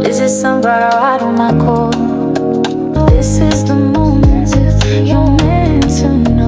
Is it somebody right on my core? This is the moment you're meant to know.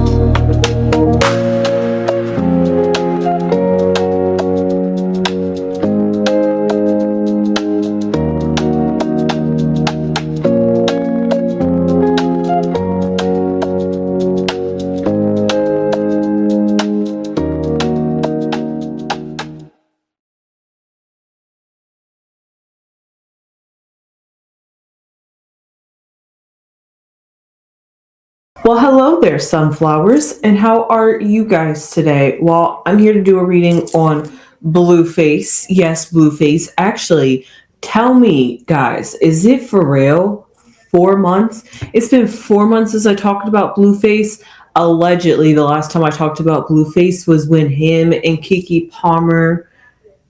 Well, hello there, sunflowers, and how are you guys today? Well, I'm here to do a reading on Blueface. Yes, Blueface. Actually, tell me, guys, is it for real? 4 months? It's been 4 months since I talked about Blueface. Allegedly, the last time I talked about Blueface was when him and Keke Palmer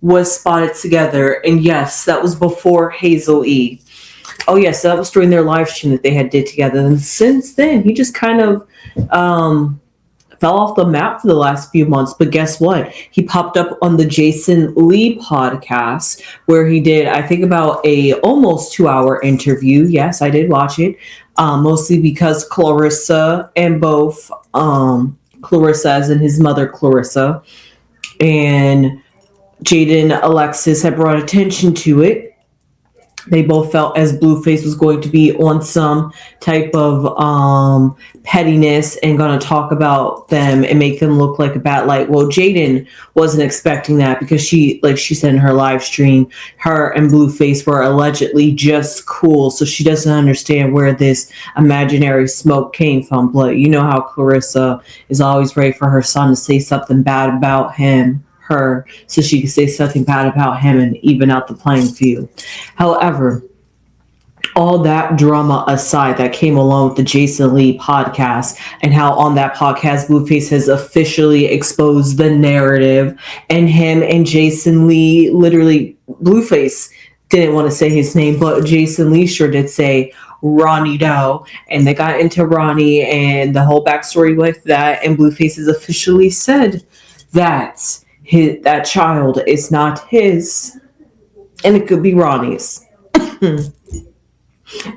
was spotted together. And yes, that was before Hazel E. Oh yes, that was during their live stream that they had did together. And since then, he just kind of fell off the map for the last few months. But guess what? He popped up on the Jason Lee podcast where he did, I think, about a almost 2-hour interview. Yes, I did watch it, mostly because Clarissa and both Clarissa, as in his mother Clarissa, and Jaden Alexis had brought attention to it. They both felt as Blueface was going to be on some type of pettiness and going to talk about them and make them look like a bad light. Well, Jaden wasn't expecting that because she, like she said in her live stream, her and Blueface were allegedly just cool. So she doesn't understand where this imaginary smoke came from. But you know how Clarissa is always ready for her son to say something bad about her, so she could say something bad about him and even out the playing field. However, all that drama aside that came along with the Jason Lee podcast and how on that podcast Blueface has officially exposed the narrative, and him and Jason Lee, literally Blueface didn't want to say his name, but Jason Lee sure did say Ronnie Doe, and they got into Ronnie and the whole backstory with that, and Blueface has officially said that that child is not his, and it could be Ronnie's.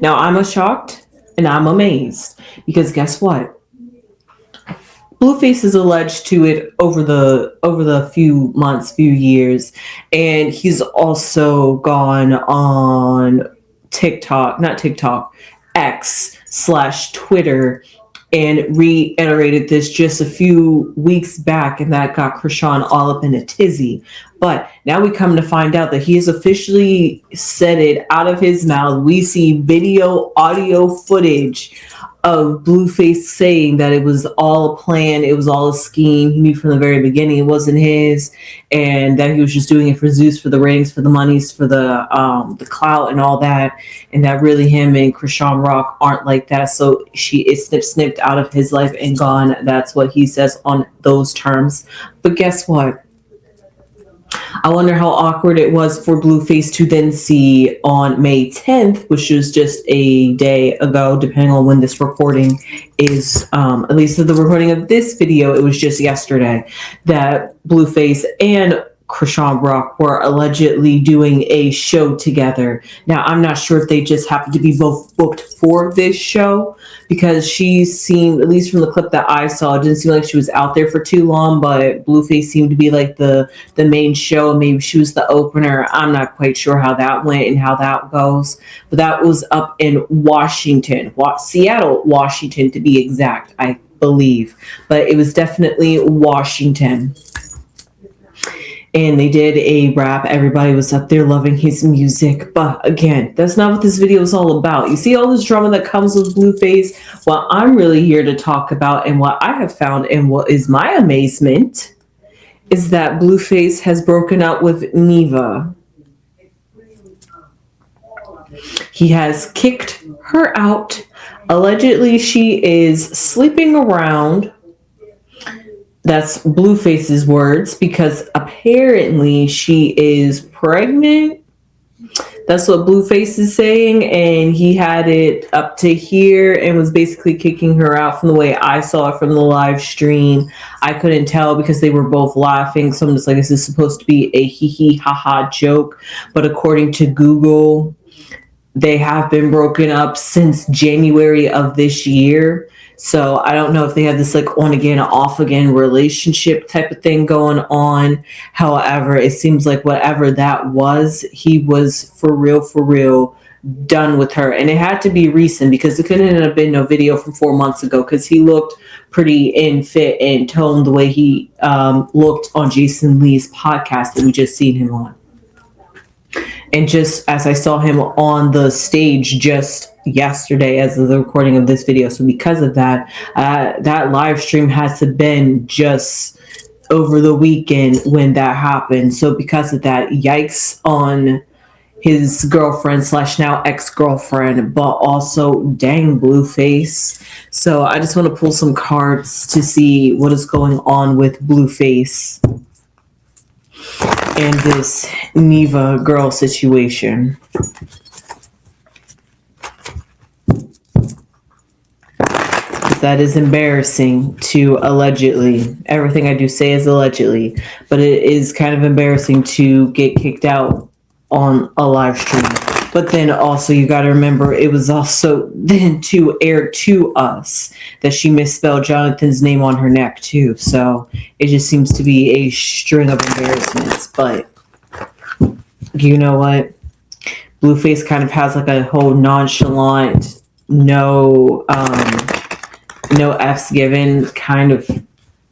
Now, I'm shocked and I'm amazed because guess what? Blueface is alleged to it over the few months, few years, and he's also gone on X/Twitter, and reiterated this just a few weeks back, and that got Krishan all up in a tizzy. But now we come to find out that he has officially said it out of his mouth. We see video, audio footage of Blueface saying that it was all a plan, it was all a scheme. He knew from the very beginning it wasn't his, and that he was just doing it for Zeus, for the ratings, for the monies, for the clout and all that, and that really him and Krishan Rock aren't like that. So she is snipped out of his life and gone. That's what he says on those terms. But guess what? I wonder how awkward it was for Blueface to then see on May 10th, which was just a day ago, depending on when this recording is, at least the recording of this video, it was just yesterday, that Blueface and Krishan Rock were allegedly doing a show together. Now, I'm not sure if they just happened to be both booked for this show, because she seemed, at least from the clip that I saw, it didn't seem like she was out there for too long, but Blueface seemed to be like the main show. Maybe she was the opener. I'm not quite sure how that went and how that goes. But that was up in Washington, Seattle, Washington to be exact, I believe. But it was definitely Washington. And they did a rap. Everybody was up there loving his music. But again, that's not what this video is all about. You see all this drama that comes with Blueface? What I'm really here to talk about, and what I have found, and what is my amazement, is that Blueface has broken up with Neva. He has kicked her out. Allegedly, she is sleeping around. That's Blueface's words, because apparently she is pregnant. That's what Blueface is saying, and he had it up to here and was basically kicking her out. From the way I saw it from the live stream, I couldn't tell because they were both laughing, so I'm just like, is this supposed to be a hee hee ha ha joke? But according to Google, they have been broken up since January of this year. So I don't know if they have this like on again, off again relationship type of thing going on. However, it seems like whatever that was, he was for real done with her. And it had to be recent because it couldn't have been no video from 4 months ago because he looked pretty in fit and toned the way he looked on Jason Lee's podcast that we just seen him on. And just as I saw him on the stage just yesterday as of the recording of this video. So because of that, that live stream has to been just over the weekend when that happened. So because of that, yikes on his girlfriend / now ex-girlfriend, but also dang Blueface. So I just want to pull some cards to see what is going on with Blueface and this Neva girl situation. That is embarrassing to allegedly. Everything I do say is allegedly, but it is kind of embarrassing to get kicked out on a live stream. But then also you got to remember it was also then to air to us that she misspelled Jonathan's name on her neck too. So it just seems to be a string of embarrassments. But you know what? Blueface kind of has like a whole nonchalant, no F's given kind of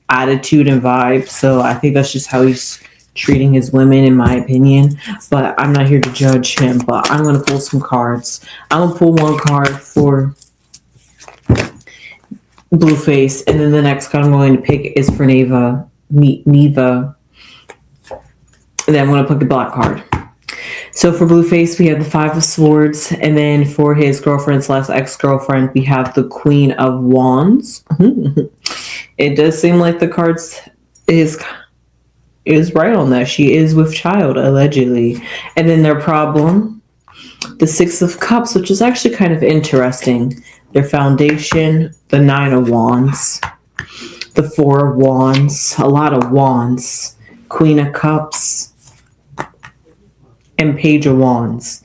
attitude and vibe. So I think that's just how he's treating his women, in my opinion. But I'm not here to judge him. But I'm going to pull some cards. I'm going to pull one card for Blueface, and then the next card I'm going to pick is for Neva. And then I'm going to pick the black card. So for Blueface, we have the 5 of Swords, and then for his girlfriend / ex-girlfriend, we have the Queen of Wands. It does seem like the cards is right on that. She is with child, allegedly. And then their problem, the 6 of Cups, which is actually kind of interesting. Their foundation, the 9 of Wands, the 4 of Wands, a lot of Wands, Queen of Cups, and Page of Wands.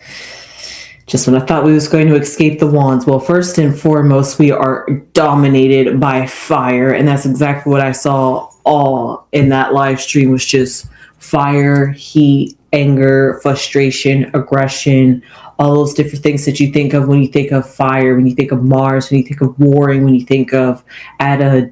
Just when I thought we was going to escape the wands. Well, first and foremost, we are dominated by fire. And that's exactly what I saw all in that live stream, was just fire, heat, anger, frustration, aggression, all those different things that you think of when you think of fire, when you think of Mars, when you think of warring, when you think of at a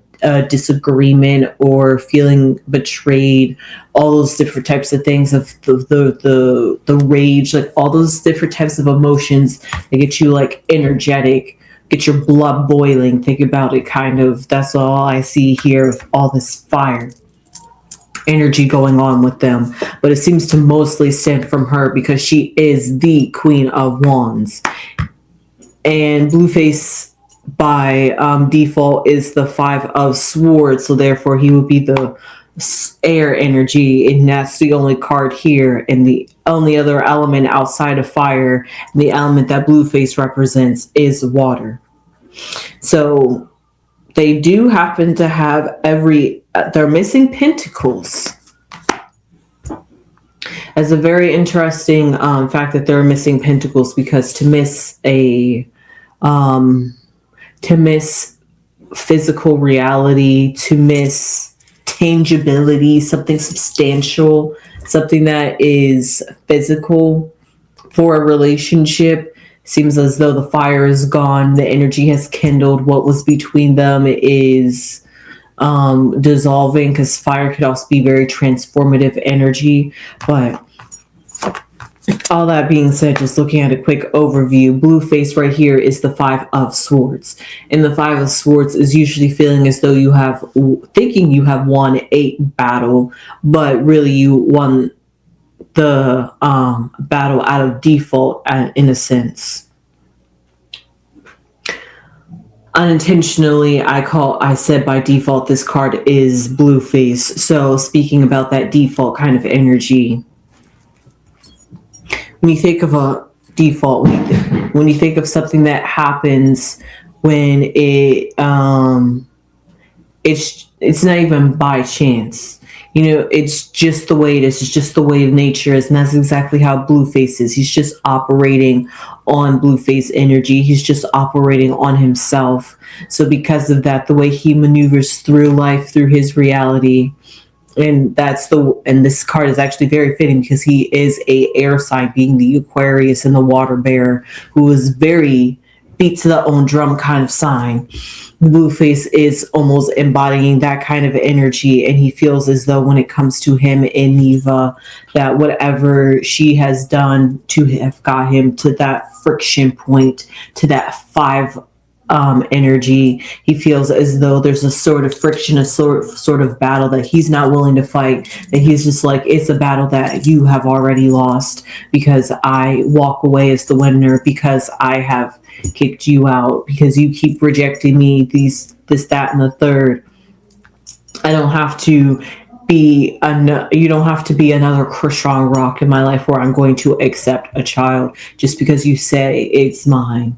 disagreement or feeling betrayed, all those different types of things of the rage, like all those different types of emotions that get you like energetic, get your blood boiling. Think about it, kind of. That's all I see here with all this fire energy going on with them. But it seems to mostly stem from her because she is the Queen of Wands. And Blueface by default is the 5 of Swords, so therefore he would be the air energy, and that's the only card here. And the only other element outside of fire, the element that Blueface represents, is water. So they do happen to have they're missing pentacles. As a very interesting fact that they're missing pentacles, because to miss physical reality, to miss tangibility, something substantial, something that is physical for a relationship, seems as though the fire is gone, the energy has kindled, what was between them is dissolving, because fire could also be very transformative energy. But all that being said, just looking at a quick overview, Blueface right here is the 5 of Swords. And the 5 of Swords is usually feeling as though thinking you have won a battle, but really you won the battle out of default, in a sense. Unintentionally, I said by default this card is Blueface. So speaking about that default kind of energy, when you think of a default, when you think of something that happens when it's not even by chance. It's just the way it is. It's just the way nature is. And that's exactly how Blueface is. He's just operating on Blueface energy. He's just operating on himself. So because of that, the way he maneuvers through life, through his reality, and this card is actually very fitting because he is a air sign, being the Aquarius and the water bearer, who is very beat to the own drum kind of sign. Blueface is almost embodying that kind of energy, and he feels as though when it comes to him and Neva, that whatever she has done to have got him to that friction point, to that five energy, he feels as though there's a sort of friction, a sort of battle that he's not willing to fight, that he's just like, it's a battle that you have already lost, because I walk away as the winner, because I have kicked you out, because you keep rejecting me, this, that, and the third. I don't have to you don't have to be another strong rock in my life where I'm going to accept a child just because you say it's mine.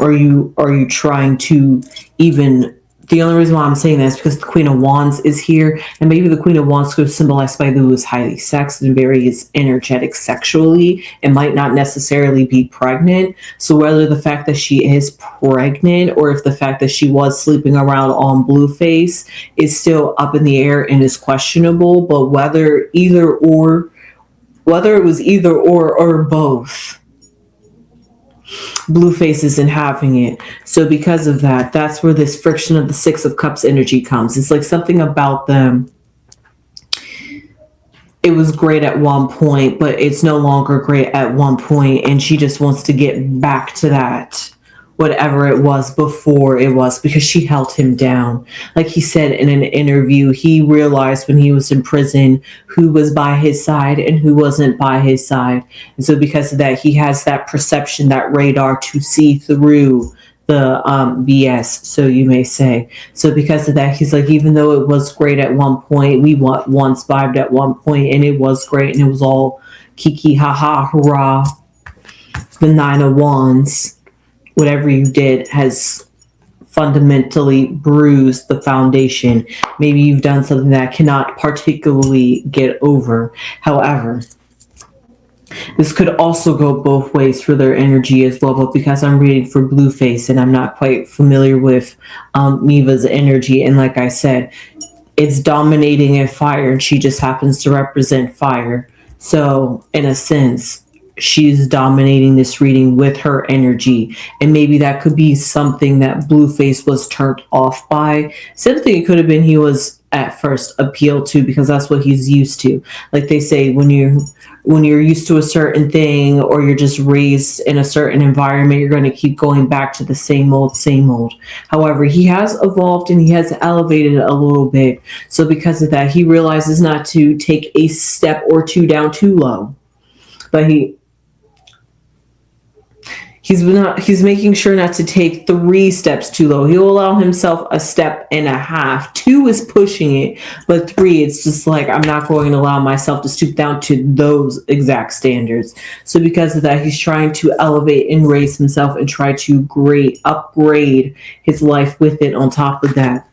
Are you trying to even, the only reason why I'm saying that is because the Queen of Wands is here, and maybe the Queen of Wands could symbolize somebody who is highly sexed and very energetic sexually and might not necessarily be pregnant. So whether the fact that she is pregnant or if the fact that she was sleeping around on Blueface is still up in the air and is questionable, but whether it was either or both, Blueface isn't having it. So because of that, that's where this friction of the Six of Cups energy comes. It's like something about them. It was great at one point, but it's no longer great at one point, and she just wants to get back to that, whatever it was before it was, because she held him down. Like he said in an interview, he realized when he was in prison who was by his side and who wasn't by his side. And so because of that, he has that perception, that radar to see through the BS, so you may say. So because of that, he's like, even though it was great at one point, we once vibed at one point, and it was great, and it was all kiki, haha, hurrah, the Nine of Wands, whatever you did has fundamentally bruised the foundation. Maybe you've done something that cannot particularly get over. However, this could also go both ways for their energy as well, but because I'm reading for Blueface and I'm not quite familiar with Neva's energy, and like I said, it's dominating in fire, and she just happens to represent fire. So in a sense, she's dominating this reading with her energy, and maybe that could be something that Blueface was turned off by. Something it could have been he was at first appealed to, because that's what he's used to. Like they say, when you're used to a certain thing, or you're just raised in a certain environment, you're going to keep going back to the same old. However, he has evolved and he has elevated a little bit. So because of that, he realizes not to take a step or two down too low, but he's making sure not to take 3 steps too low. He'll allow himself a step and a half. 2 is pushing it, but 3, it's just like, I'm not going to allow myself to stoop down to those exact standards. So because of that, he's trying to elevate and raise himself and try to upgrade his life with it on top of that.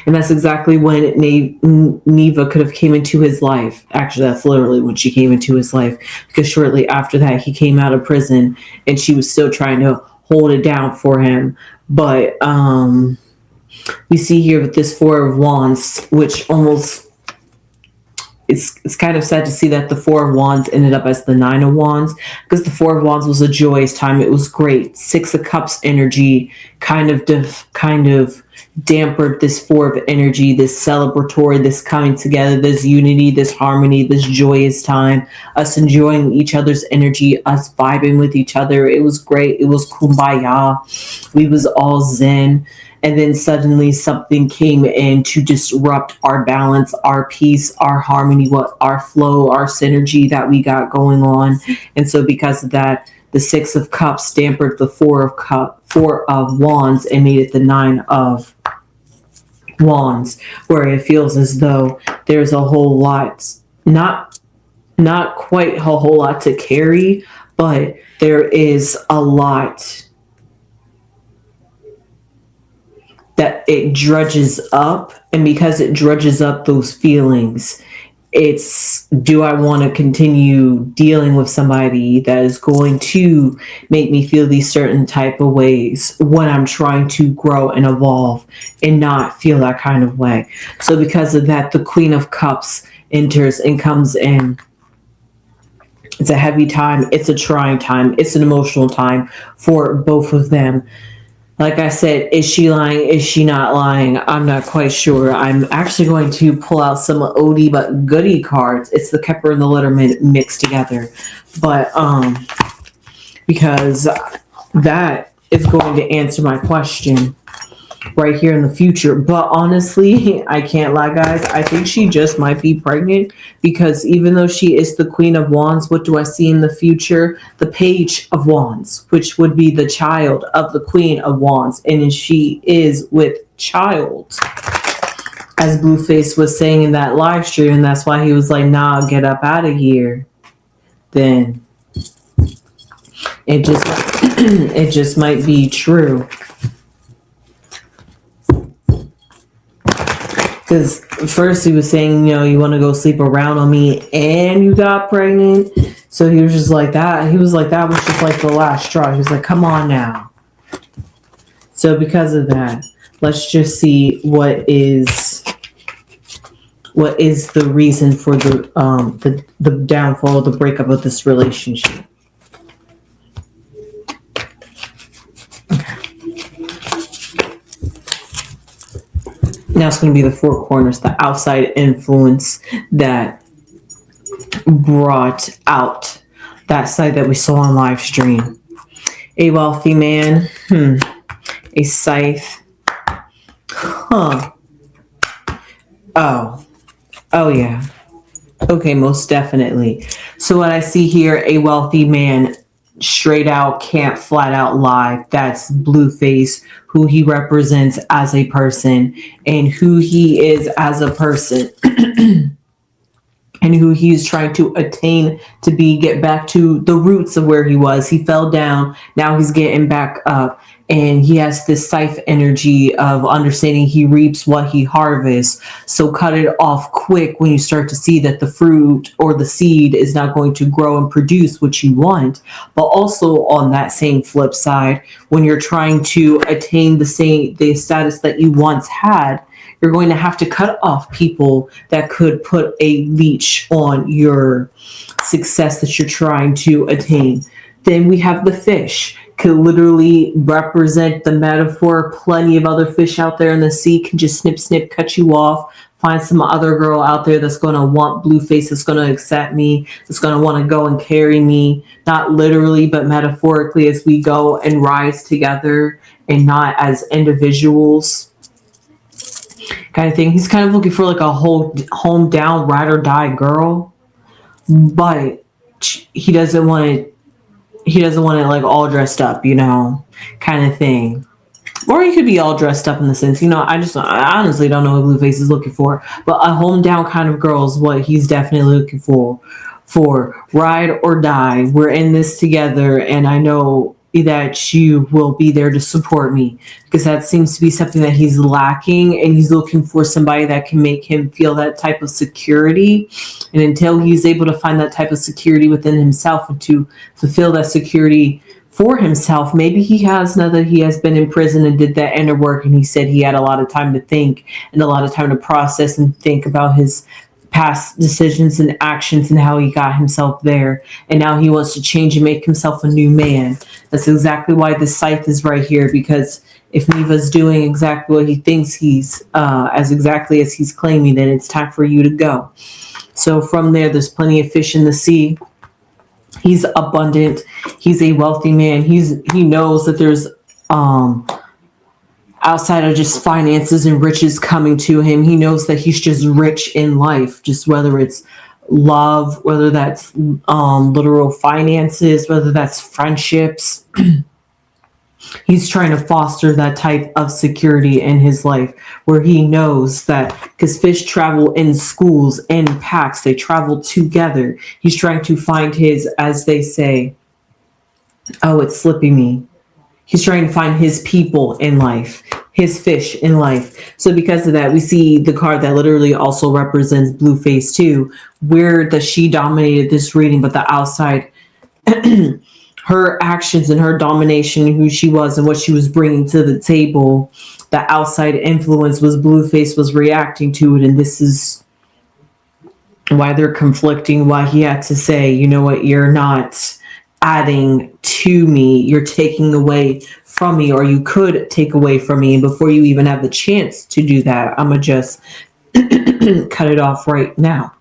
And that's exactly when Neva could have came into his life. Actually, that's literally when she came into his life, because shortly after that, he came out of prison and she was still trying to hold it down for him. But we see here with this Four of Wands, which almost, it's kind of sad to see that the Four of Wands ended up as the Nine of Wands, because the Four of Wands was a joyous time. It was great. Six of Cups energy kind of dampened this Four of energy, this celebratory, this coming together, this unity, this harmony, this joyous time, us enjoying each other's energy, us vibing with each other. It was great. It was kumbaya. We was all zen. And then suddenly something came in to disrupt our balance, our peace, our harmony, our flow, our synergy that we got going on. And so because of that, the Six of Cups dampened the Four of Wands and made it the Nine of Wands, where it feels as though there's a whole lot, not quite a whole lot to carry, but there is a lot that it drudges up, and because it drudges up those feelings, it's, do I want to continue dealing with somebody that is going to make me feel these certain type of ways when I'm trying to grow and evolve and not feel that kind of way. So because of that, the Queen of Cups enters and comes in. It's a heavy time, it's a trying time, it's an emotional time for both of them. Like I said, is she lying? Is she not lying? I'm not quite sure. I'm actually going to pull out some oldie but goodie cards. It's the Kepler and the Letterman mixed together. But because that is going to answer my question right here in the future. But honestly, I can't lie, guys. I think she just might be pregnant, because even though she is the Queen of Wands, what do I see in the future? The Page of Wands, which would be the child of the Queen of Wands. And she is with child, as Blueface was saying in that live stream. And that's why he was like, nah, get up out of here. Then it just it just might be true. Because first he was saying, you know, you want to go sleep around on me and you got pregnant. So he was just like that. He was like, that was just like the last straw. He was like, come on now. So because of that, let's just see what is the reason for the downfall, the breakup of this relationship. Now it's going to be the four corners, the outside influence that brought out that side that we saw on live stream. A wealthy man, a scythe, oh yeah, okay, most definitely. So what I see here, a wealthy man, straight out, can't flat out lie. That's Blueface, who he represents as a person and who he is as a person. And who he's trying to attain to be, get back to the roots of where he was. He fell down, now he's getting back up, and he has this scythe energy of understanding he reaps what he harvests. So cut it off quick when you start to see that the fruit or the seed is not going to grow and produce what you want. But also on that same flip side, when you're trying to attain the status that you once had, you're going to have to cut off people that could put a leash on your success that you're trying to attain. Then we have the fish, could literally represent the metaphor. Plenty of other fish out there in the sea can just snip, cut you off. Find some other girl out there that's going to want Blueface, that's going to accept me, that's going to want to go and carry me, not literally, but metaphorically, as we go and rise together and not as individuals. Kind of thing. He's kind of looking for like a whole home down, ride or die girl, but he doesn't want it. He doesn't want it like all dressed up, you know, kind of thing. Or he could be all dressed up in the sense, you know, I honestly don't know what Blueface is looking for, but a home down kind of girl is what he's definitely looking for. For ride or die, we're in this together, and I know that you will be there to support me, because that seems to be something that he's lacking, and he's looking for somebody that can make him feel that type of security. And until he's able to find that type of security within himself and to fulfill that security for himself, maybe he has, now that he has been in prison and did that inner work, and he said he had a lot of time to think and a lot of time to process and think about his past decisions and actions and how he got himself there, and now he wants to change and make himself a new man. That's exactly why the scythe is right here, because if Neva's doing exactly what he thinks he's as exactly as he's claiming, then it's time for you to go. So from there's plenty of fish in the sea. He's abundant, he's a wealthy man. He knows that there's outside of just finances and riches coming to him, he knows that he's just rich in life, just whether it's love, whether that's literal finances, whether that's friendships. He's trying to foster that type of security in his life, where he knows that, because fish travel in schools, in packs, they travel together. He's trying to find his, as they say, oh, it's slipping me. He's trying to find his people in life, his fish in life. So because of that, we see the card that literally also represents Blueface too, where the she dominated this reading, but the outside, her actions and her domination, who she was and what she was bringing to the table, the outside influence was Blueface was reacting to it. And this is why they're conflicting, why he had to say, you know what, you're not adding to me, you're taking away from me, or you could take away from me. And before you even have the chance to do that, I'm going to just cut it off right now.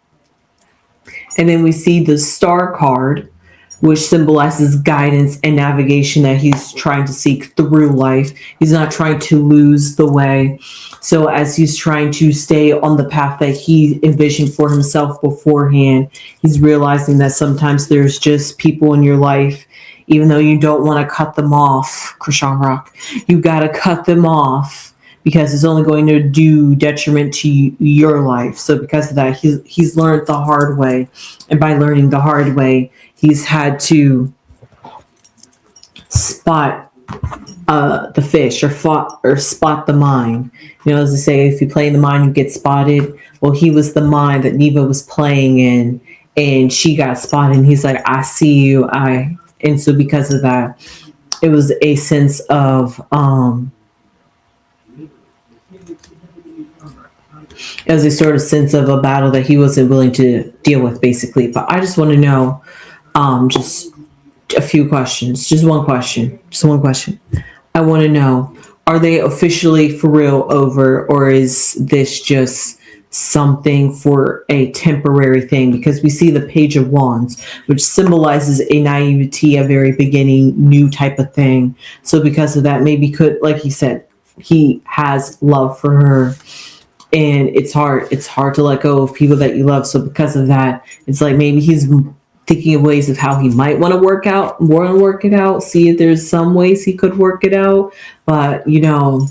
And then we see the star card, which symbolizes guidance and navigation that he's trying to seek through life. He's not trying to lose the way. So as he's trying to stay on the path that he envisioned for himself beforehand, he's realizing that sometimes there's just people in your life, even though you don't want to cut them off, Krishan Rock, you got to cut them off because it's only going to do detriment to your life. So because of that, he's learned the hard way. And by learning the hard way, he's had to spot the fish or spot the mine. You know, as they say, if you play in the mine, you get spotted. Well, he was the mine that Neva was playing in, and she got spotted. And he's like, I see you. And so because of that, it was a sense of, it was a sort of sense of a battle that he wasn't willing to deal with, basically. But I just want to know, just a few questions, just one question. I want to know, are they officially for real over, or is this just something for a temporary thing? Because we see the Page of Wands, which symbolizes a naivety, a very beginning, new type of thing. So because of that, maybe could, like he said, he has love for her. And it's hard to let go of people that you love. So because of that, it's like maybe he's thinking of ways of how he might want to work it out, see if there's some ways he could work it out. But, you know,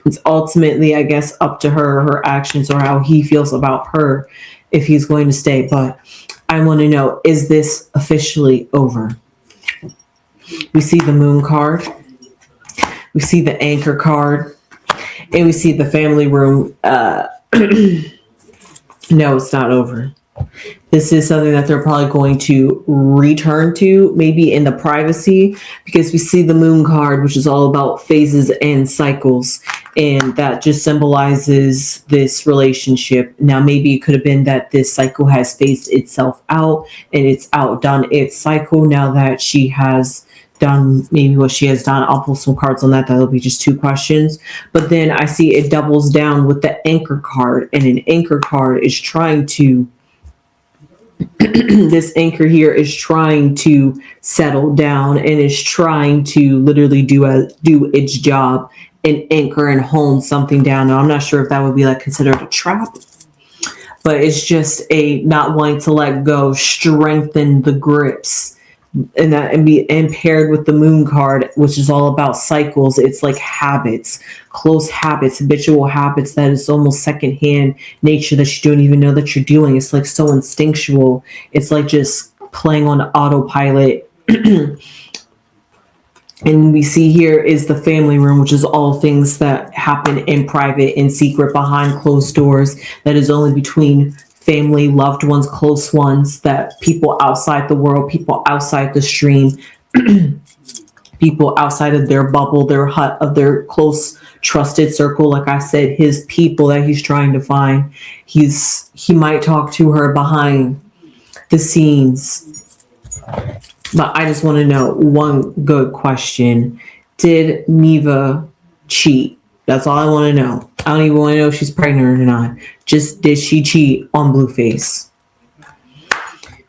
it's ultimately, I guess, up to her actions, or how he feels about her, if he's going to stay. But I want to know, is this officially over? We see the Moon card. We see the Anchor card. And we see the family room. No, it's not over. This is something that they're probably going to return to, maybe in the privacy, because we see the Moon card, which is all about phases and cycles. And that just symbolizes this relationship. Now, maybe it could have been that this cycle has phased itself out and it's outdone its cycle now that she has done maybe what she has done. I'll pull some cards on that. That'll be just 2 questions. But then I see it doubles down with the Anchor card, and an Anchor card is trying to this anchor here is trying to settle down and is trying to literally do its job and anchor and hone something down. Now, I'm not sure if that would be like considered a trap, but it's just a not wanting to let go, strengthen the grips. And paired with the Moon card, which is all about cycles. It's like habits, close habits, habitual habits that is almost secondhand nature that you don't even know that you're doing. It's like so instinctual. It's like just playing on autopilot. And we see here is the family room, which is all things that happen in private, in secret, behind closed doors, that is only between family, loved ones, close ones, that people outside the world, people outside the stream, people outside of their bubble, their hut, of their close trusted circle. Like I said, his people that he's trying to find, he might talk to her behind the scenes. But I just want to know one good question. Did Neva cheat? That's all I want to know. I don't even want to know if she's pregnant or not. Just, did she cheat on Blueface?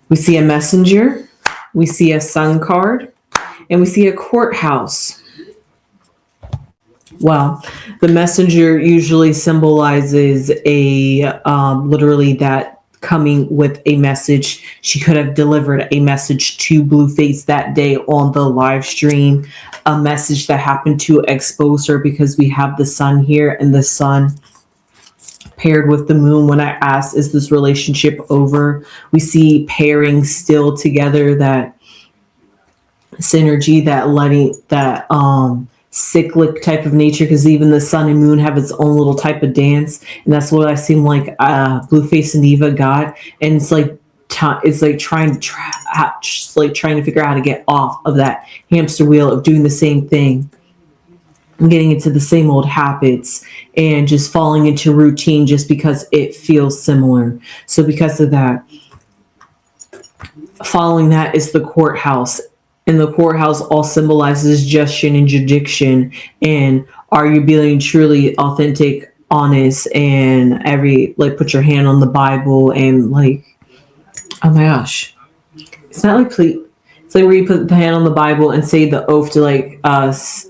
We see a Messenger. We see a Sun card. And we see a Courthouse. Well, the Messenger usually symbolizes literally that coming with a message. She could have delivered a message to Blueface that day on the live stream, a message that happened to expose her, because we have the Sun here, and the Sun paired with the Moon. When I asked, is this relationship over? We see pairing still together, that synergy, that cyclic type of nature, because even the sun and moon have its own little type of dance, and that's what I seem like Blueface and Neva got. And it's like it's like trying to figure out how to get off of that hamster wheel of doing the same thing, getting into the same old habits, and just falling into routine just because it feels similar. So because of that, following that is the courthouse. And the courthouse all symbolizes judgment and jurisdiction. And are you being truly authentic, honest, and put your hand on the Bible and oh my gosh. It's not like please. It's like where you put the hand on the Bible and say the oath to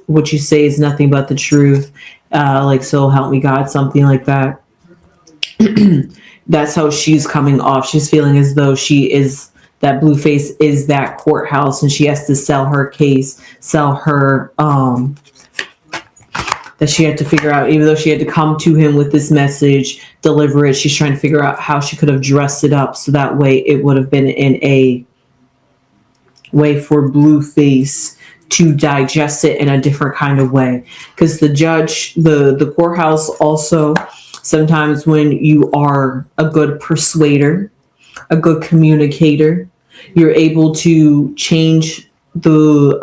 what you say is nothing but the truth. So help me God, something like that. That's how she's coming off. She's feeling as though that Blueface is that courthouse, and she has to sell her case, sell her, that she had to figure out, even though she had to come to him with this message, deliver it, she's trying to figure out how she could have dressed it up so that way it would have been in a way for Blueface to digest it in a different kind of way. Because the courthouse also, sometimes when you are a good persuader, a good communicator, you're able to change the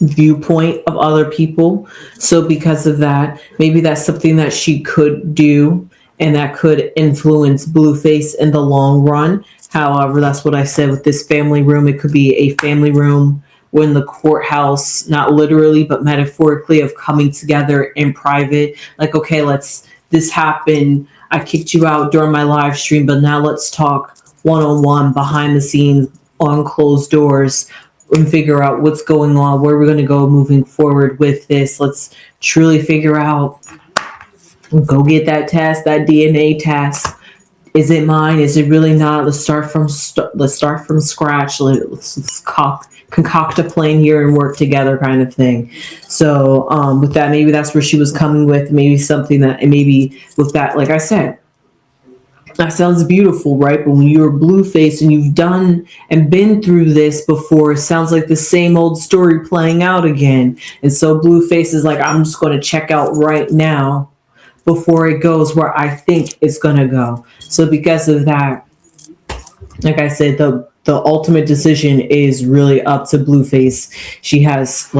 viewpoint of other people. So because of that, maybe that's something that she could do, and that could influence Blueface in the long run. However, that's what I said with this family room. It could be a family room when the courthouse, not literally, but metaphorically, of coming together in private. Like, okay, this happened. I kicked you out during my live stream, but now let's talk one-on-one, behind the scenes, on closed doors, and figure out what's going on, where we're going to go moving forward with this. Let's truly figure out, go get that test, that DNA test. Is it mine? Is it really not? Let's start from scratch. Let's concoct a plan here and work together, kind of thing. So with that, maybe that's where she was coming with. Maybe something that, and maybe with that, like I said, that sounds beautiful, right? But when you're Blueface and you've done and been through this before, it sounds like the same old story playing out again. And so Blueface is like, I'm just going to check out right now before it goes where I think it's going to go. So because of that, like I said, the ultimate decision is really up to Blueface. She has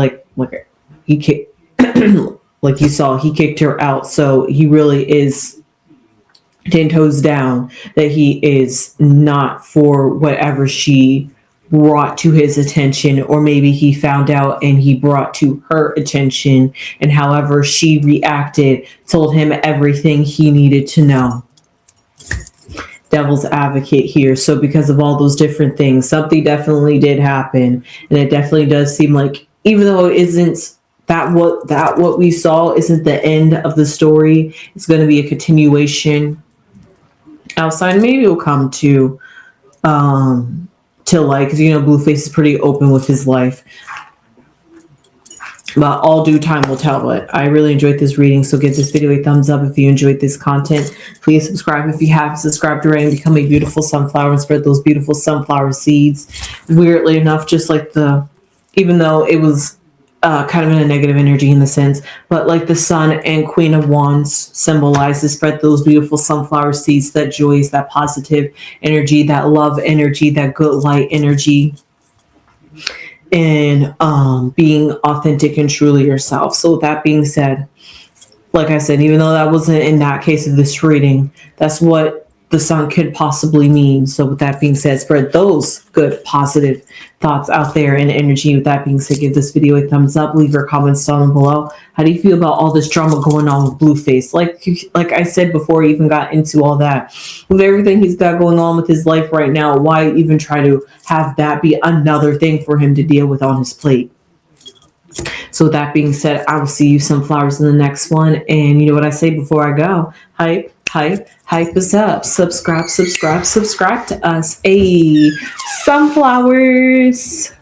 he kicked, like you saw, he kicked her out. So he really is 10 toes down that he is not for whatever she brought to his attention, or maybe he found out and he brought to her attention, and however she reacted told him everything he needed to know. Devil's advocate here. So because of all those different things, something definitely did happen, and it definitely does seem like, even though it isn't what we saw isn't the end of the story, it's going to be a continuation outside. Maybe it'll come to light, because Blueface is pretty open with his life, but all due time will tell. But I really enjoyed this reading, so give this video a thumbs up if you enjoyed this content. Please subscribe if you haven't subscribed already, and become a beautiful sunflower and spread those beautiful sunflower seeds. Weirdly enough, just like even though it was kind of in a negative energy in the sense, but like the Sun and Queen of Wands symbolizes, spread those beautiful sunflower seeds, that joy, that positive energy, that love energy, that good light energy, and being authentic and truly yourself. So with that being said, like I said, even though that wasn't in that case of this reading, that's what the sun could possibly mean. So with that being said, spread those good positive thoughts out there and energy. With that being said, give this video a thumbs up, leave your comments down below. How do you feel about all this drama going on with Blueface? Like I said before I even got into all that, with everything he's got going on with his life right now, why even try to have that be another thing for him to deal with on his plate? So with that being said, I will see you sunflowers in the next one. And you know what I say before I go? Hype us up. Subscribe to us. Sunflowers.